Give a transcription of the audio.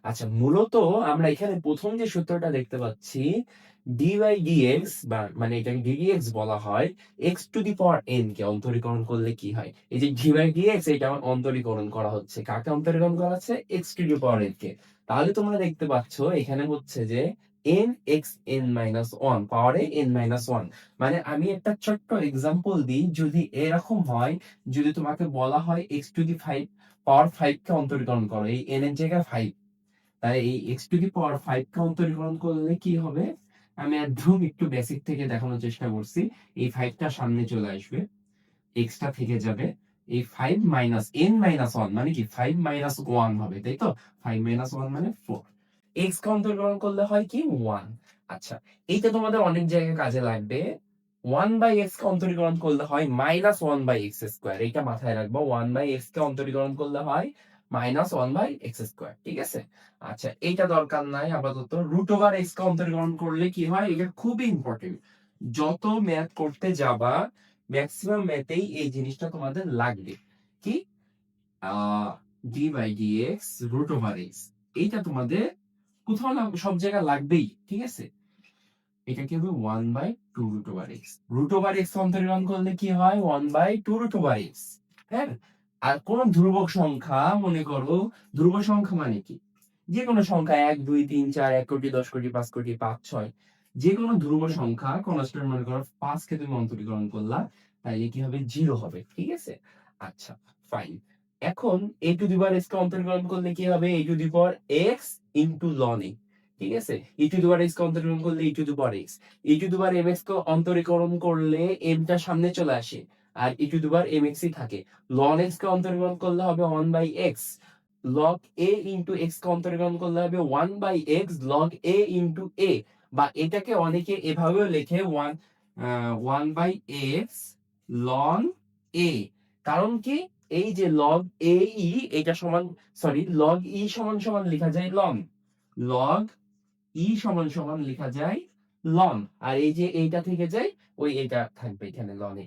আচ্ছা, মূলত আমরা এখানে প্রথম যে সূত্রটা দেখতে পাচ্ছি, ডি বাই ডিএক্স বা মানে এটাকে ডিডিএক্স বলা হয়, x to the power n কে অন্তরীকরণ করলে কি হয়? এই যে ডি বাই ডিএক্স এটা আমার অন্তরীকরণ করা হচ্ছে, কাকে অন্তরীকরণ করা হচ্ছে? X to the power n কে। তাহলে তোমরা দেখতে পাচ্ছ এখানে হচ্ছে যে N x N minus one পাওয়ারে এন মাইনাস ওয়ান। মানে আমি একটা ছোট্ট এক্সাম্পল দিই, যদি এরকম হয়, যদি তোমাকে বলা হয় x to the five power five কে অন্তরীকরণ করো এই এন এর জায়গায় ফাইভ, তাই এই x to the power five কে অন্তরীকরণ করলে কি হবে? আমি একদম একটু বেসিক থেকে দেখানোর চেষ্টা করছি। এই ফাইভটা সামনে চলে আসবে, এক্সটা থেকে যাবে, এই five minus N minus one মানে কি ফাইভ মাইনাস ওয়ান হবে, তাই তো? ফাইভ মাইনাস ওয়ান মানে ফোর। এক্স কে অন্তরীকরণ করলে হয় কি ওয়ান। আচ্ছা, এইটা তোমাদের অনেক জায়গায় কাজে লাগবে। ওয়ান বাই এক্স কে অন্তরীকরণ করলে হয় minus one by x square, এইটা মাথায় রাখবো। ওয়ান বাই এক্স কে অন্তরীকরণ করলে হয় minus one by x square, ঠিক আছে? আচ্ছা, এইটা দরকার নাই আপাতত। রুট ওভার এক্স কে অন্তরীকরণ করলে কি হয়, এটা খুবই ইম্পর্টেন্ট। যত ম্যাথ করতে যাবা ম্যাক্সিমাম ম্যাথেই এই জিনিসটা তোমাদের লাগবে। কি? D by dx root over x, এইটা তোমাদের কোথাও না সব জায়গায় লাগবেই, ঠিক আছে? এটা কি হবে one by two root over x. Root over x অন্তরীকরণ করলে কি হয় one by two root over x. হ্যাঁ, আর কোন ধ্রুবক সংখ্যা, মনে করো ধ্রুবক সংখ্যা মানে কি, যে কোনো সংখ্যা এক দুই তিন চার এক কোটি দশ কোটি পাঁচ কোটি পাঁচ ছয়, যে কোনো ধ্রুব সংখ্যা কনস্ট্যান্ট মনে করো পাঁচ কে তুমি অন্তরীকরণ করলা, তাইলে কি হবে জিরো হবে, ঠিক আছে? আচ্ছা, ফাইন। এখন এ টু দি পাওয়ার এক্স কে অন্তরীকরণ করলে কি হবে? A to the power x into ln a, ঠিক আছে? ই টু দি পাওয়ার এক্স কে অন্তরীকরণ করলে e to the power x, e to the power m x কে অন্তরীকরণ করলে এম টা সামনে চলে আসে আর e to the power m x e থাকে। লন এক্স কে অন্তরীকরণ করলে হবে one by x, log a into x কে অন্তরীকরণ করলে হবে one by x log a into a, বা এটাকে অনেকে এভাবেও লেখে one by x ln a. কারণ কি, এই যে লগ এ ই এটা সমান, সরি লগ ই সমান সমান লেখা যায় লন, লগ ই সমান সমান লেখা যায় লন, আর এই যে এইটা থেকে যায় ওই এটা থাকবে এখানে লনে।